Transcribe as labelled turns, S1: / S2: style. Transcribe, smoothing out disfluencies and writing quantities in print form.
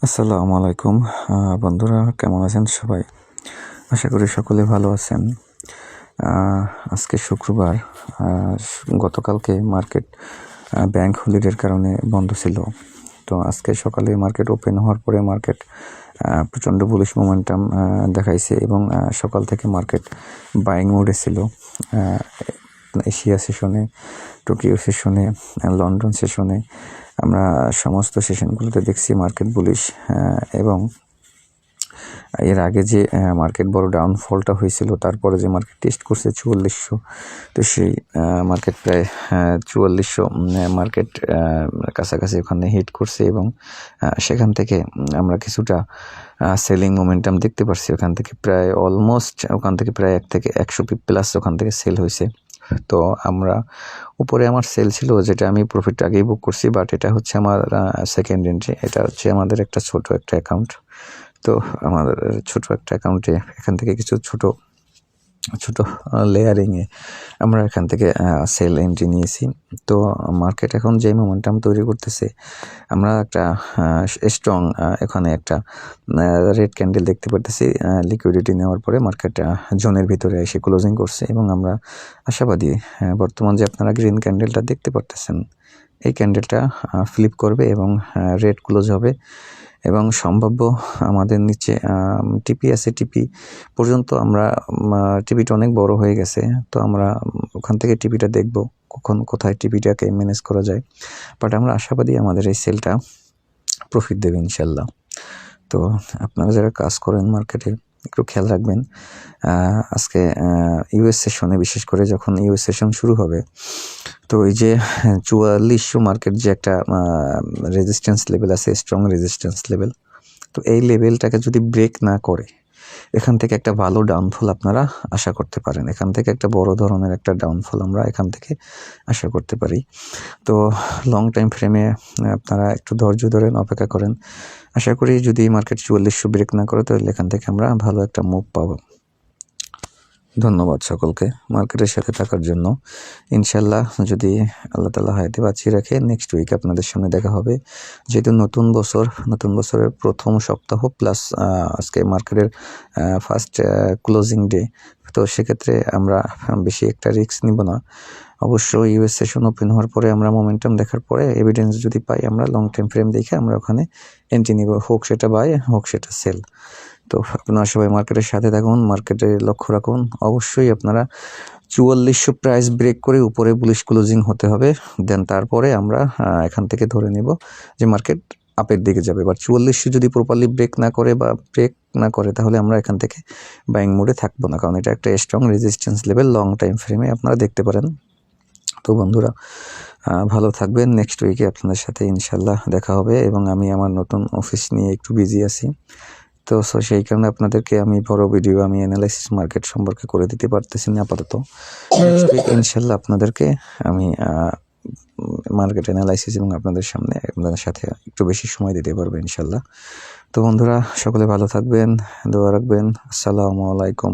S1: আসসালামু আলাইকুম বন্ধুরা, কেমন আছেন সবাই? আশা করি সকলে ভালো আছেন। আজকে শুক্রবার। গতকালকে মার্কেট ব্যাংক হলিডের কারণে বন্ধ ছিল। তো আজকে সকালে মার্কেট ওপেন হওয়ার পরে মার্কেট প্রচণ্ড বুলিশ মোমেন্টাম দেখাইছে এবং সকাল থেকে মার্কেট বাইং মোডে ছিল। এশিয়া সেশনে, টোকিও সেশনে, লন্ডন সেশনে আমরা সমস্ত সেশনগুলোতে দেখছি মার্কেট বুলিশ। এবং এর আগে যে মার্কেট বড় ডাউনফলটা হয়েছিল, তারপরে যে মার্কেট টেস্ট করছে 4400, তো সেই মার্কেট প্রায় 4400 মার্কেট কাছাকাছি ওখানে হিট করছে এবং সেখান থেকে আমরা কিছুটা সেলিং মোমেন্টাম দেখতে পারছি। ওখান থেকে প্রায় অলমোস্ট প্রায় 1 থেকে 100 পিপ প্লাস ওখান থেকে সেল হয়েছে। তো আমরা উপরে আমার সেল ছিল, যেটা আমি প্রফিট আগেই বুক করছি, বাট এটা হচ্ছে আমার সেকেন্ড এন্ট্রি। এটা হচ্ছে আমাদের একটা ছোট একটা অ্যাকাউন্ট। তো আমাদের ছোট একটা অ্যাকাউন্টে এখান থেকে কিছু ছোট লেয়ারিংয়ে আমরা এখান থেকে সেল এন্ট্রি নিয়েছি। তো মার্কেট এখন যে মোমেন্টাম তৈরি করতেছে, আমরা একটা স্ট্রং এখানে একটা রেড ক্যান্ডেল দেখতে পারতেছি। লিকুইডিটি নেওয়ার পরে মার্কেট জোনের ভিতরে এসে ক্লোজিং করছে এবং আমরা আশাবাদী বর্তমান যে আপনারা গ্রিন ক্যান্ডেলটা দেখতে পারতেছেন, এই ক্যান্ডেলটা ফ্লিপ করবে এবং রেড ক্লোজ হবে এবং সম্ভাব্য আমাদের নিচে টিপি আছে, টিপি পর্যন্ত আমরা টিপিটা অনেক বড় হয়ে গেছে। তো আমরা ওখান থেকে টিপিটা দেখব কোথায় টিপিটাকে ম্যানেজ করা যায়। বাট আমরা আশাবাদী আমাদের এই সেলটা প্রফিট দেবে ইনশাল্লাহ। তো আপনারা যারা কাজ করেন মার্কেটে একটু খেয়াল রাখবেন। আজকে ইউএস সেশনে, বিশেষ করে যখন ইউএস সেশন শুরু হবে, তো এই যে 4400 মার্কেট যে একটা রেজিস্ট্যান্স লেভেল আছে, স্ট্রং রেজিস্ট্যান্স লেভেল, তো এই লেভেলটাকে যদি ব্রেক না করে এখান থেকে একটা ভালো ডাউনফল আপনারা আশা করতে পারেন। এখান থেকে একটা বড় ধরনের একটা ডাউনফল আমরা এখান থেকে আশা করতে পারি। তো লং টাইম ফ্রেমে আপনারা একটু ধৈর্য ধরেন, অপেক্ষা করেন। আশা করি যদি মার্কেট 4400 ব্রেক না করে, তাহলে এখান থেকে আমরা ভালো একটা মুভ পাবো। ধন্যবাদ সকলকে মার্কেটের সাথে থাকার জন্য। ইনশাল্লাহ যদি আল্লাহ তাআলা হায়াতে বাঁচিয়ে রাখে, নেক্সট উইক আপনাদের সামনে দেখা হবে। যেহেতু নতুন বছরের প্রথম সপ্তাহ প্লাস আজকে মার্কেটের ফার্স্ট ক্লোজিং ডে, তো সেক্ষেত্রে আমরা বেশি একটা রিস্ক নিব না। অবশ্যই ইউএস সেশন ওপেন হওয়ার পরে আমরা মোমেন্টাম দেখার পরে এভিডেন্স যদি পাই, আমরা লং টাইম ফ্রেম দেখে আমরা ওখানে এন্ট্রি নিব, হোক সেটা বাই হোক সেটা সেল। তো আপনারা সবাই মার্কেটের সাথে থাকুন, মার্কেটে লক্ষ্য রাখুন। অবশ্যই আপনারা 4400 প্রাইস ব্রেক করে উপরে বুলিশ ক্লোজিং হতে হবে, দেন তারপরে আমরা এখান থেকে ধরে নেব যে মার্কেট আপের দিকে যাবে। বাট 4400 যদি প্রপারলি ব্রেক না করে তাহলে আমরা এখান থেকে বাইং মোডে থাকবো না, কারণ এটা একটা strong resistance level long time ফ্রেমে আপনারা দেখতে পারেন। তো বন্ধুরা ভালো থাকবেন। নেক্সট উইকে আপনাদের সাথে ইনশাল্লাহ দেখা হবে এবং আমি আমার নতুন অফিস নিয়ে একটু বিজি আছি। তো সেই কারণে আপনাদেরকে আমি বড় ভিডিও আমি অ্যানালাইসিস মার্কেট সম্পর্কে করে দিতে পারতেছি না আপাতত। নেক্সট উইক ইনশাল্লাহ আপনাদেরকে আমি মার্কেট অ্যানালাইসিস এবং আপনাদের সাথে একটু বেশি সময় দিতে পারবো ইনশাল্লাহ। তো বন্ধুরা সকলে ভালো থাকবেন, দোয়া রাখবেন। আসসালামু আলাইকুম।